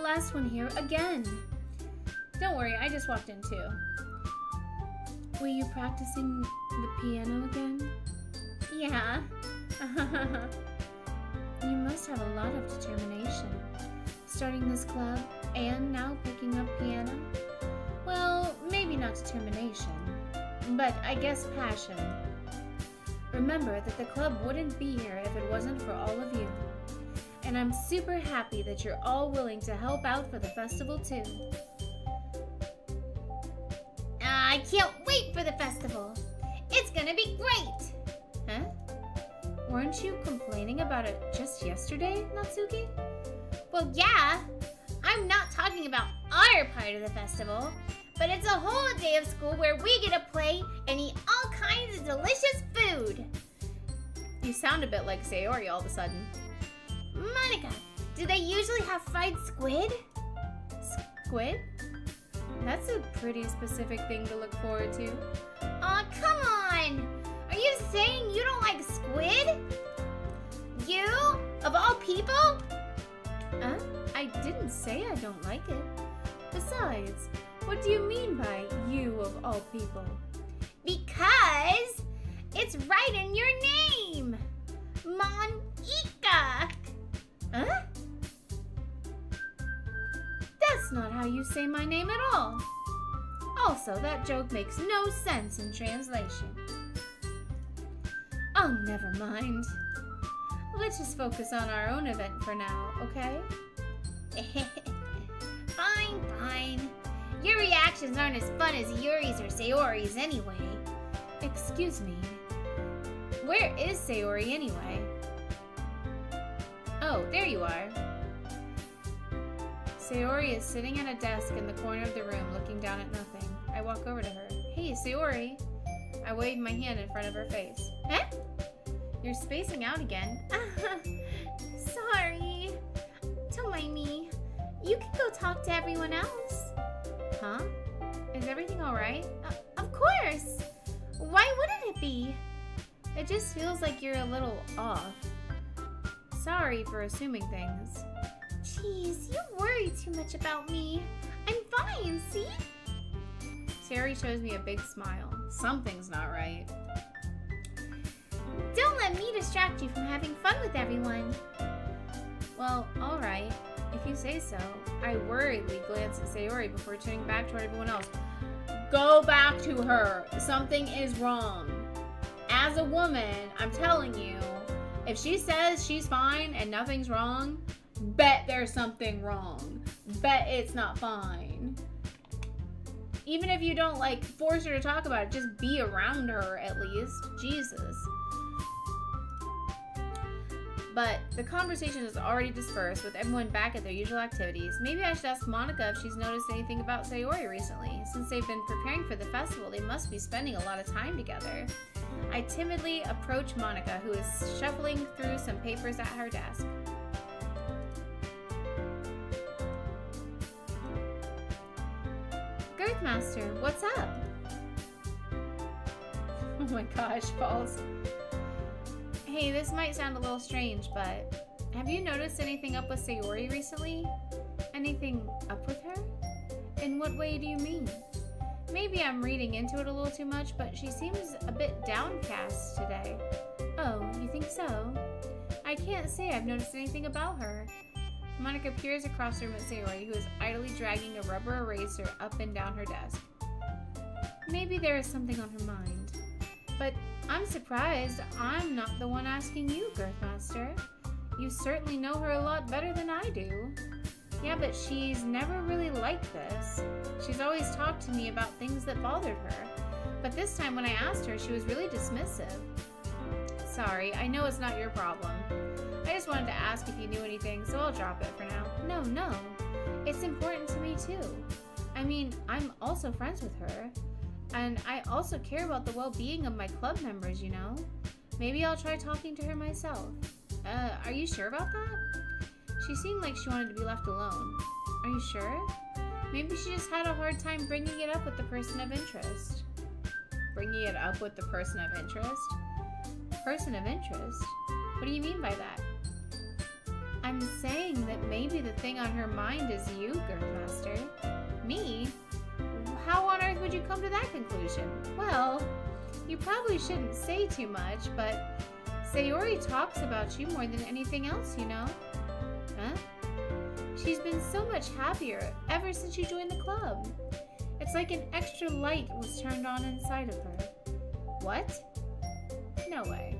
last one here again. Don't worry, I just walked in too. Were you practicing the piano again? Yeah. You must have a lot of determination. Starting this club and now picking up piano? Well, maybe not determination, but I guess passion. Remember that the club wouldn't be here if it wasn't for all of you. And I'm super happy that you're all willing to help out for the festival too. I can't wait for the festival. It's gonna be great. Huh? Weren't you complaining about it just yesterday, Natsuki? Well, yeah. I'm not talking about our part of the festival, but it's a whole day of school where we get to play and eat all kinds of delicious food. You sound a bit like Sayori all of a sudden. Monica, do they usually have fried squid? Squid? That's a pretty specific thing to look forward to. Aw, come on! Are you saying you don't like squid? You? Of all people? I didn't say I don't like it. Besides, what do you mean by you of all people? Because it's right in your name! Monica! Huh? That's not how you say my name at all. Also, that joke makes no sense in translation. Oh, never mind. Let's just focus on our own event for now, okay? Fine, fine. Your reactions aren't as fun as Yuri's or Sayori's anyway. Excuse me. Where is Sayori anyway? Oh, there you are. Sayori is sitting at a desk in the corner of the room looking down at nothing. I walk over to her. Hey, Sayori. I wave my hand in front of her face. Huh? You're spacing out again. Sorry. Don't mind me. You can go talk to everyone else. Huh? Is everything alright? Of course. Why wouldn't it be? It just feels like you're a little off. Sorry for assuming things. Jeez, you worry too much about me. I'm fine, see? Sayori shows me a big smile. Something's not right. Don't let me distract you from having fun with everyone. Well, alright. If you say so. I worriedly glance at Sayori before turning back toward everyone else. Go back to her. Something is wrong. As a woman, I'm telling you, if she says she's fine and nothing's wrong, bet there's something wrong. Bet it's not fine. Even if you don't, like, force her to talk about it, just be around her at least. Jesus. But the conversation is already dispersed with everyone back at their usual activities. Maybe I should ask Monica if she's noticed anything about Sayori recently. Since they've been preparing for the festival, they must be spending a lot of time together. I timidly approach Monica, who is shuffling through some papers at her desk. Girthmaster, what's up? Oh my gosh, Falls. Hey, this might sound a little strange, but have you noticed anything up with Sayori recently? Anything up with her? In what way do you mean? Maybe I'm reading into it a little too much, but she seems a bit downcast today. Oh, you think so? I can't say I've noticed anything about her. Monica peers across the room at Sayori, who is idly dragging a rubber eraser up and down her desk. Maybe there is something on her mind. But I'm surprised I'm not the one asking you, Girthmaster. You certainly know her a lot better than I do. Yeah, but she's never really like this. She's always talked to me about things that bothered her. But this time when I asked her, she was really dismissive. Sorry, I know it's not your problem. I just wanted to ask if you knew anything, so I'll drop it for now. No. It's important to me too. I mean, I'm also friends with her. And I also care about the well-being of my club members, you know? Maybe I'll try talking to her myself. Are you sure about that? She seemed like she wanted to be left alone. Are you sure? Maybe she just had a hard time bringing it up with the person of interest. Bringing it up with the person of interest? Person of interest? What do you mean by that? I'm saying that maybe the thing on her mind is you, Girthmaster. Me? How on earth would you come to that conclusion? Well, you probably shouldn't say too much, but Sayori talks about you more than anything else, you know? Huh? She's been so much happier ever since you joined the club. It's like an extra light was turned on inside of her. What? No way.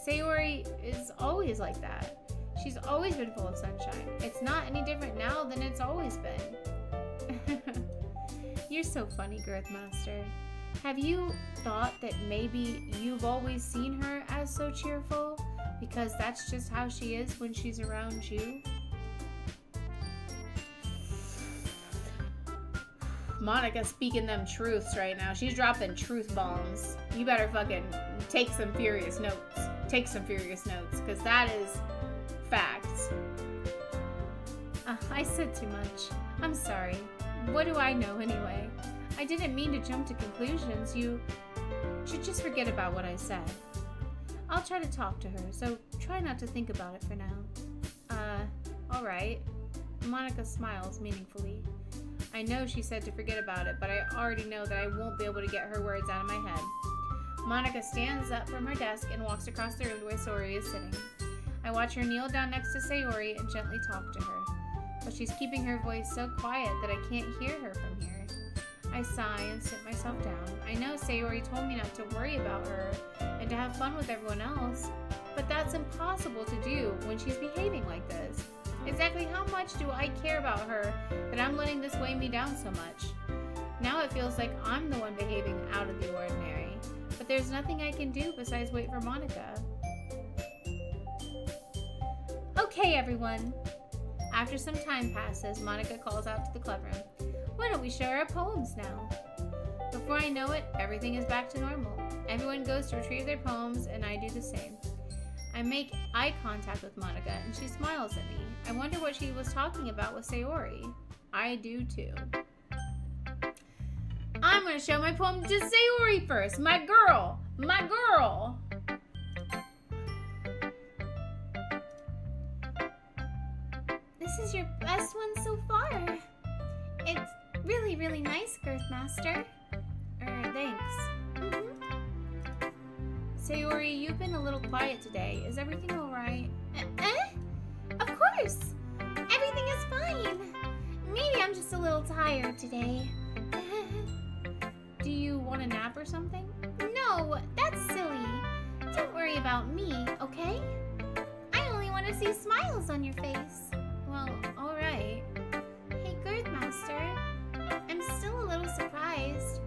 Sayori is always like that. She's always been full of sunshine. It's not any different now than it's always been. You're so funny, Girthmaster. Have you thought that maybe you've always seen her as so cheerful? Because that's just how she is when she's around you? Monica's speaking them truths right now. She's dropping truth bombs. You better fucking take some furious notes. Take some furious notes, because that is facts. I said too much. I'm sorry. What do I know anyway? I didn't mean to jump to conclusions. You should just forget about what I said. I'll try to talk to her, so try not to think about it for now. Alright. Monica smiles meaningfully. I know she said to forget about it, but I already know that I won't be able to get her words out of my head. Monica stands up from her desk and walks across the room to where Sayori is sitting. I watch her kneel down next to Sayori and gently talk to her, but she's keeping her voice so quiet that I can't hear her from here. I sigh and sit myself down. I know Sayori told me not to worry about her and to have fun with everyone else, but that's impossible to do when she's behaving like this. Exactly how much do I care about her that I'm letting this weigh me down so much? Now it feels like I'm the one behaving out of the ordinary, but there's nothing I can do besides wait for Monica. Okay, everyone. After some time passes, Monica calls out to the club room. Why don't we share our poems now? Before I know it, everything is back to normal. Everyone goes to retrieve their poems, and I do the same. I make eye contact with Monica, and she smiles at me. I wonder what she was talking about with Sayori. I do too. I'm going to show my poem to Sayori first. My girl! My girl! This is your best one so far. It's really, really nice, Girthmaster. Thanks. Sayori, you've been a little quiet today. Is everything alright? Of course! Everything is fine. Maybe I'm just a little tired today. Do you want a nap or something? No, that's silly. Don't worry about me, okay? I only want to see smiles on your face. Well, alright. Hey, Girthmaster. I'm still a little surprised.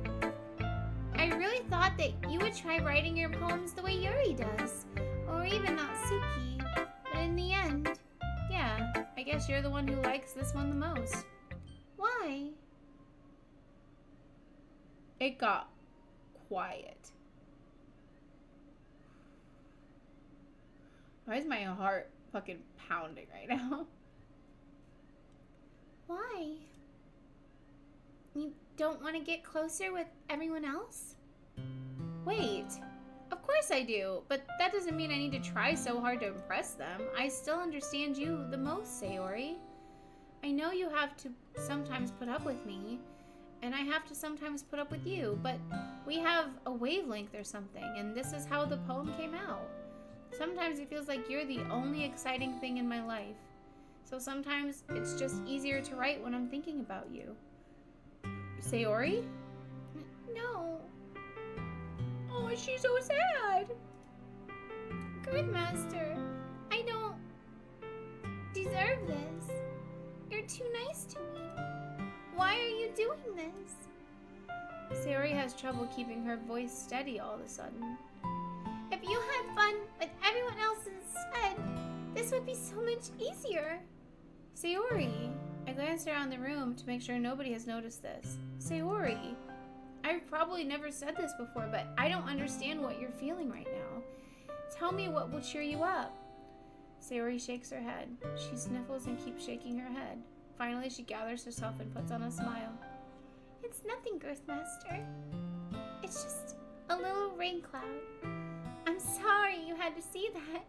I really thought that you would try writing your poems the way Yuri does. Or even Natsuki. But in the end, yeah, I guess you're the one who likes this one the most. Why? It got quiet. Why is my heart fucking pounding right now? Why? You don't want to get closer with everyone else? Wait, of course I do, but that doesn't mean I need to try so hard to impress them. I still understand you the most, Sayori. I know you have to sometimes put up with me, and I have to sometimes put up with you, but we have a wavelength or something, and this is how the poem came out. Sometimes it feels like you're the only exciting thing in my life. So sometimes it's just easier to write when I'm thinking about you. Sayori? No. Oh, she's so sad. Girthmaster, I don't deserve this. You're too nice to me. Why are you doing this? Sayori has trouble keeping her voice steady all of a sudden. If you had fun with everyone else instead, this would be so much easier. Sayori, I glance around the room to make sure nobody has noticed this. Sayori, I've probably never said this before, but I don't understand what you're feeling right now. Tell me what will cheer you up. Sayori shakes her head. She sniffles and keeps shaking her head. Finally, she gathers herself and puts on a smile. It's nothing, Girthmaster. It's just a little rain cloud. I'm sorry you had to see that.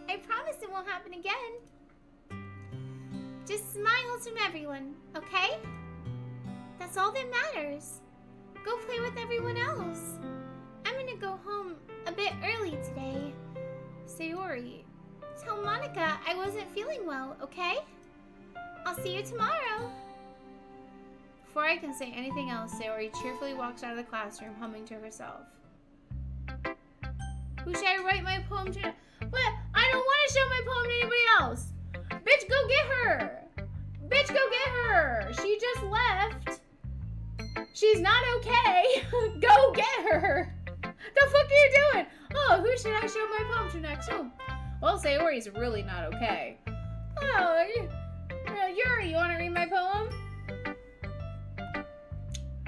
I I promise it won't happen again. Just smiles from everyone, okay? That's all that matters. Go play with everyone else. I'm gonna go home a bit early today. Sayori, tell Monica I wasn't feeling well, okay? I'll see you tomorrow. Before I can say anything else, Sayori cheerfully walks out of the classroom, humming to herself. Who should I write my poem to? What? I don't want to show my poem to anybody else. Bitch, go get her. Bitch, go get her. She just left. She's not okay. Go get her. The fuck are you doing? Oh, who should I show my poem to next? Oh, well, Sayori's really not okay. Oh, Yuri, you want to read my poem?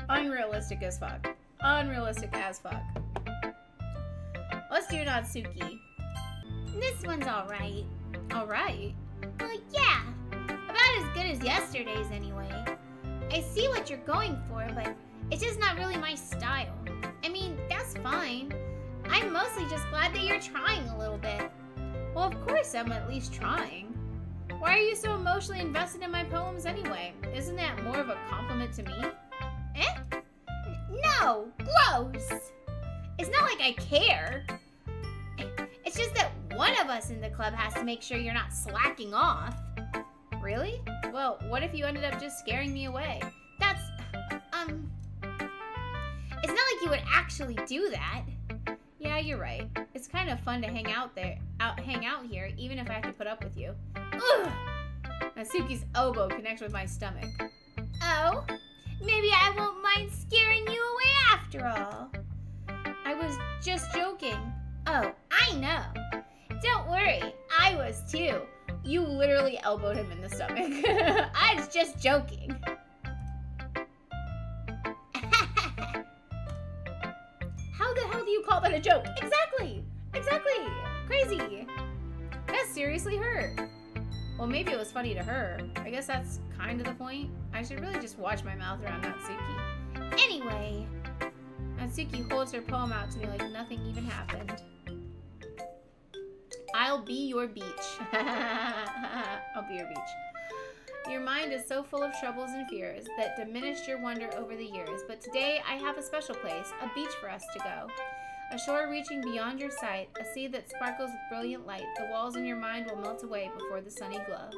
Unrealistic as fuck. Unrealistic as fuck. Let's do Natsuki. This one's alright. Alright? Well, yeah. About as good as yesterday's anyway. I see what you're going for, but it's just not really my style. I mean, that's fine. I'm mostly just glad that you're trying a little bit. Well, of course I'm at least trying. Why are you so emotionally invested in my poems anyway? Isn't that more of a compliment to me? Eh? No! Gross! It's not like I care. It's just that one of us in the club has to make sure you're not slacking off. Really? Well, what if you ended up just scaring me away? That's, it's not like you would actually do that. Yeah, you're right. It's kind of fun to hang out here, even if I have to put up with you. Ugh! Natsuki's elbow connects with my stomach. Oh? Maybe I won't mind scaring you away after all. I was just joking. Oh, I know. Don't worry, I was too. You literally elbowed him in the stomach. I was just joking. How the hell do you call that a joke? Exactly! Exactly! Crazy! That seriously hurt. Well, maybe it was funny to her. I guess that's kind of the point. I should really just watch my mouth around Natsuki. Anyway, Natsuki holds her poem out to me like nothing even happened. I'll be your beach. I'll be your beach. Your mind is so full of troubles and fears that diminished your wonder over the years. But today I have a special place, a beach for us to go. A shore reaching beyond your sight, a sea that sparkles with brilliant light. The walls in your mind will melt away before the sunny glow.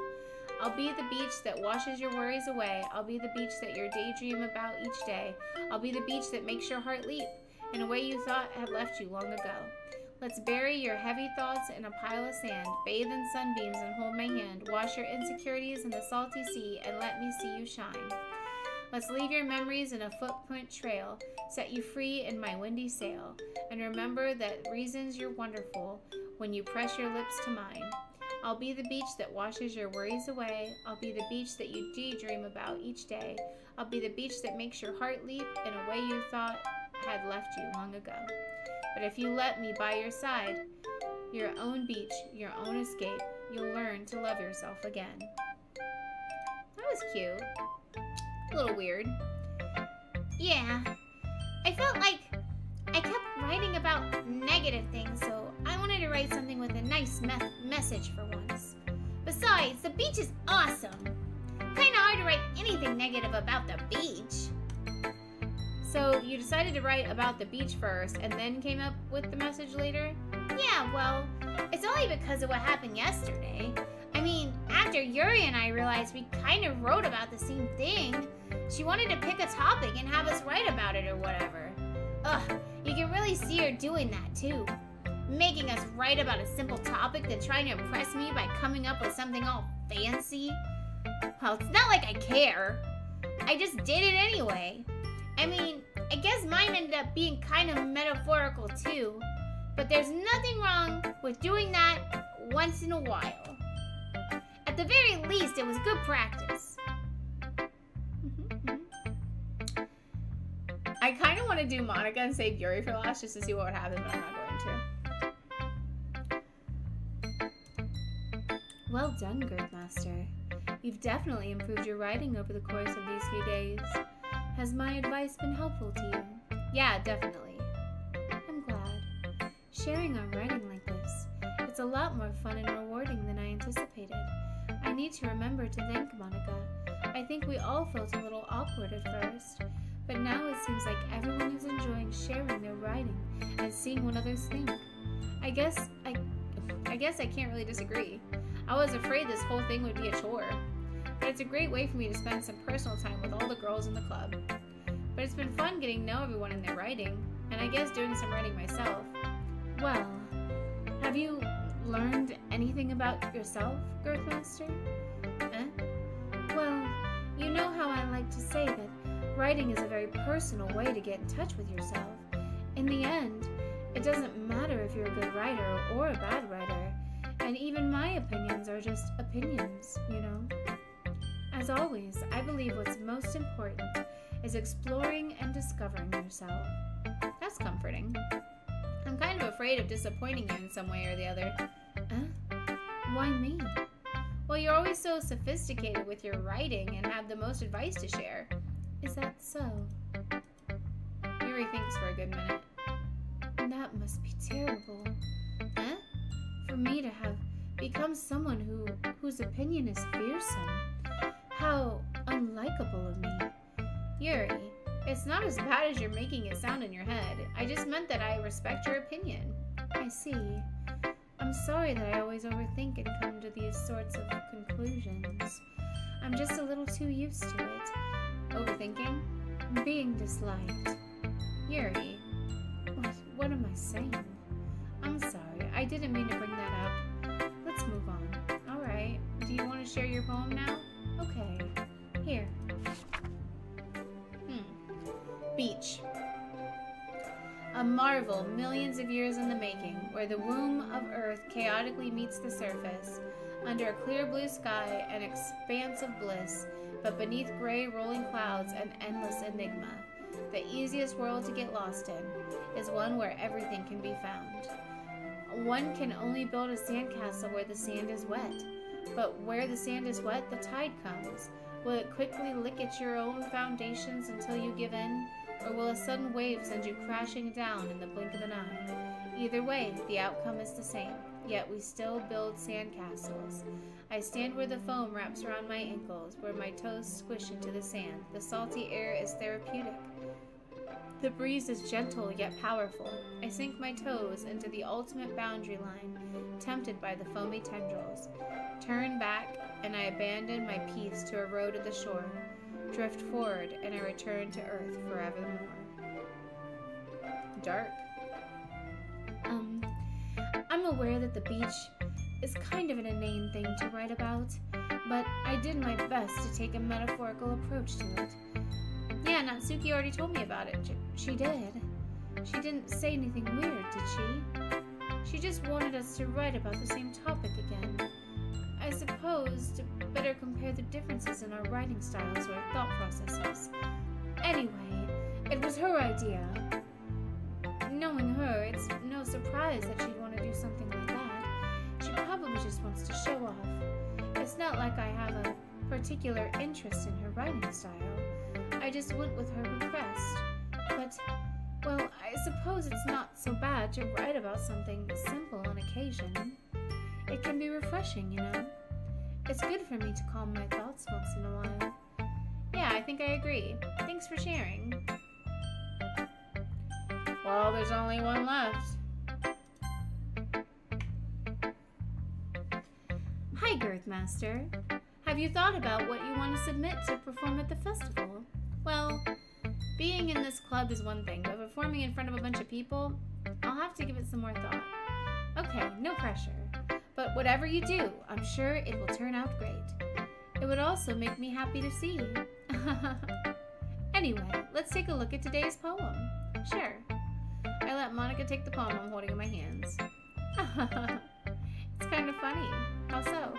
I'll be the beach that washes your worries away. I'll be the beach that you daydream about each day. I'll be the beach that makes your heart leap in a way you thought had left you long ago. Let's bury your heavy thoughts in a pile of sand, bathe in sunbeams and hold my hand, wash your insecurities in the salty sea and let me see you shine. Let's leave your memories in a footprint trail, set you free in my windy sail, and remember that reasons you're wonderful when you press your lips to mine. I'll be the beach that washes your worries away. I'll be the beach that you daydream about each day. I'll be the beach that makes your heart leap in a way you thought had left you long ago. But if you let me by your side, your own beach, your own escape, you'll learn to love yourself again. That was cute. A little weird. Yeah. I felt like I kept writing about negative things, so I wanted to write something with a nice message for once. Besides, the beach is awesome. Kinda hard to write anything negative about the beach. So you decided to write about the beach first and then came up with the message later? Yeah, well, it's only because of what happened yesterday. I mean, after Yuri and I realized we kind of wrote about the same thing, she wanted to pick a topic and have us write about it or whatever. Ugh, you can really see her doing that too. Making us write about a simple topic then trying to impress me by coming up with something all fancy. Well, it's not like I care. I just did it anyway. I mean, I guess mine ended up being kind of metaphorical too, but there's nothing wrong with doing that once in a while. At the very least, it was good practice. I kind of want to do Monica and save Yuri for last just to see what would happen, but I'm not going to. Well done, Girthmaster. You've definitely improved your writing over the course of these few days. Has my advice been helpful to you? Yeah, definitely. I'm glad. Sharing our writing like this, it's a lot more fun and rewarding than I anticipated. I need to remember to thank Monica. I think we all felt a little awkward at first, but now it seems like everyone is enjoying sharing their writing and seeing what others think. I guess I can't really disagree. I was afraid this whole thing would be a chore, but it's a great way for me to spend some personal time with all the girls in the club. But it's been fun getting to know everyone in their writing, and I guess doing some writing myself. Well, have you learned anything about yourself, Girthmaster? Well, you know how I like to say that writing is a very personal way to get in touch with yourself. In the end, it doesn't matter if you're a good writer or a bad writer, and even my opinions are just opinions, you know? As always, I believe what's most important is exploring and discovering yourself. That's comforting. I'm kind of afraid of disappointing you in some way or the other. Why me? Well, you're always so sophisticated with your writing and have the most advice to share. Is that so? Yuri thinks for a good minute. That must be terrible. For me to have become someone whose opinion is fearsome. How unlikable of me. Yuri, it's not as bad as you're making it sound in your head. I just meant that I respect your opinion. I see. I'm sorry that I always overthink and come to these sorts of conclusions. I'm just a little too used to it. Overthinking? Being disliked. Yuri, what am I saying? I'm sorry, I didn't mean to bring that up. Let's move on. Alright, do you want to share your poem now? Okay, here. Beach. A marvel millions of years in the making, where the womb of Earth chaotically meets the surface, under a clear blue sky, an expanse of bliss, but beneath gray rolling clouds, an endless enigma. The easiest world to get lost in is one where everything can be found. One can only build a sandcastle where the sand is wet, but where the sand is wet, the tide comes. Will it quickly lick at your own foundations until you give in? Or will a sudden wave send you crashing down in the blink of an eye? Either way, the outcome is the same, yet we still build sandcastles. I stand where the foam wraps around my ankles, where my toes squish into the sand. The salty air is therapeutic. The breeze is gentle yet powerful. I sink my toes into the ultimate boundary line, tempted by the foamy tendrils. Turn back, and I abandon my peace to erode at the shore. Drift forward, and I return to Earth forevermore. Dark. I'm aware that the beach is kind of an inane thing to write about, but I did my best to take a metaphorical approach to it. Yeah, Natsuki already told me about it. She did. She didn't say anything weird, did she? She just wanted us to write about the same topic again. I suppose to better compare the differences in our writing styles or thought processes. Anyway, it was her idea. Knowing her, it's no surprise that she'd want to do something like that. She probably just wants to show off. It's not like I have a particular interest in her writing style. I just went with her request. But, well, I suppose it's not so bad to write about something simple on occasion. It can be refreshing, you know? It's good for me to calm my thoughts once in a while. Yeah, I think I agree. Thanks for sharing. Well, there's only one left. Hi, Girthmaster. Have you thought about what you want to submit to perform at the festival? Well, being in this club is one thing, but performing in front of a bunch of people, I'll have to give it some more thought. Okay, no pressure. But whatever you do, I'm sure it will turn out great. It would also make me happy to see. Anyway, let's take a look at today's poem. Sure. I let Monica take the poem I'm holding in my hands. It's kind of funny. How so?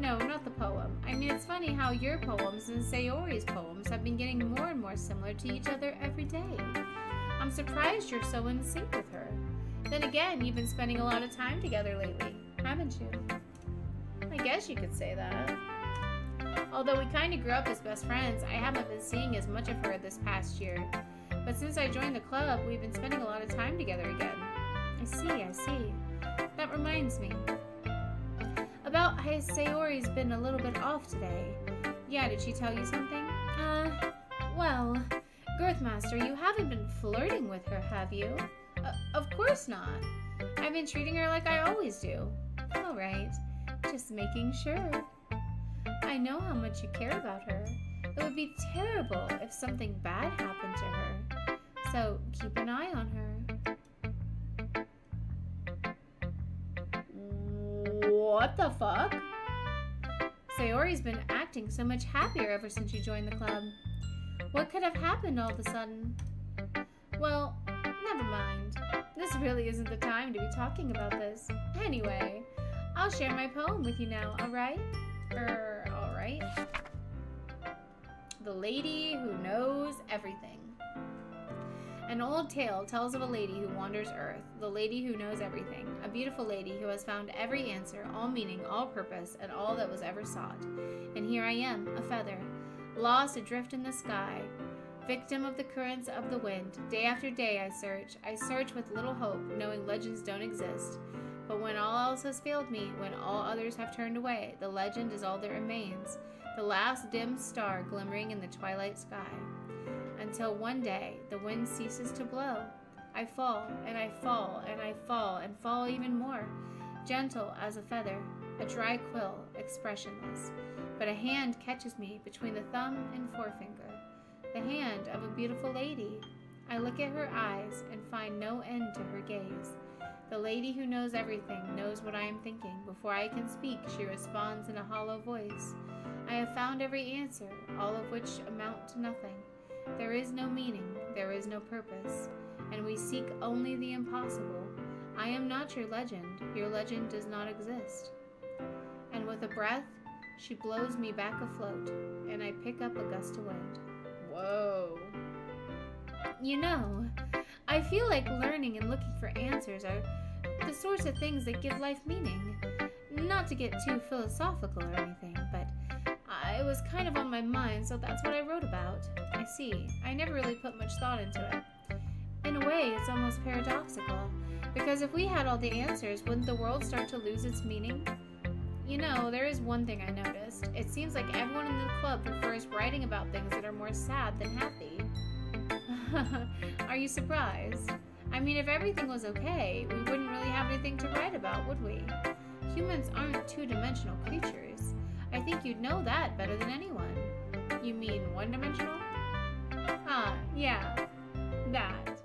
No, not the poem. I mean, it's funny how your poems and Sayori's poems have been getting more and more similar to each other every day. I'm surprised you're so in sync with her. Then again, you've been spending a lot of time together lately, haven't you? I guess you could say that. Although we kind of grew up as best friends, I haven't been seeing as much of her this past year. But since I joined the club, we've been spending a lot of time together again. I see. That that reminds me. About how Sayori's been a little bit off today. Yeah, did she tell you something? Well, Girthmaster, you haven't been flirting with her, have you? Of course not. I've been treating her like I always do. Alright, just making sure. I know how much you care about her. It would be terrible if something bad happened to her. So keep an eye on her. What the fuck? Sayori's been acting so much happier ever since you joined the club. What could have happened all of a sudden? Well, never mind. This really isn't the time to be talking about this. Anyway, I'll share my poem with you now, alright? Alright. The Lady Who Knows Everything. An old tale tells of a lady who wanders Earth, the lady who knows everything, a beautiful lady who has found every answer, all meaning, all purpose, and all that was ever sought. And here I am, a feather, lost adrift in the sky, victim of the currents of the wind. Day after day I search with little hope, knowing legends don't exist. But when all else has failed me, when all others have turned away, the legend is all that remains, the last dim star glimmering in the twilight sky. Until one day, the wind ceases to blow. I fall, and I fall, and I fall, and fall even more, gentle as a feather, a dry quill, expressionless. But a hand catches me between the thumb and forefinger, the hand of a beautiful lady. I look at her eyes and find no end to her gaze. The lady who knows everything knows what I am thinking. Before I can speak, she responds in a hollow voice. I have found every answer, all of which amount to nothing. There is no meaning, there is no purpose, and we seek only the impossible. I am not your legend does not exist. And with a breath, she blows me back afloat, and I pick up a gust of wind. Whoa. You know, I feel like learning and looking for answers are the sorts of things that give life meaning. Not to get too philosophical or anything, but it was kind of on my mind, so that's what I wrote about. I see. I never really put much thought into it. In a way, it's almost paradoxical, because if we had all the answers, wouldn't the world start to lose its meaning? You know, there is one thing I noticed. It seems like everyone in the club prefers writing about things that are more sad than happy. Are you surprised? I mean, if everything was okay, we wouldn't really have anything to write about, would we? Humans aren't two-dimensional creatures. I think you'd know that better than anyone. You mean one-dimensional? Yeah, that.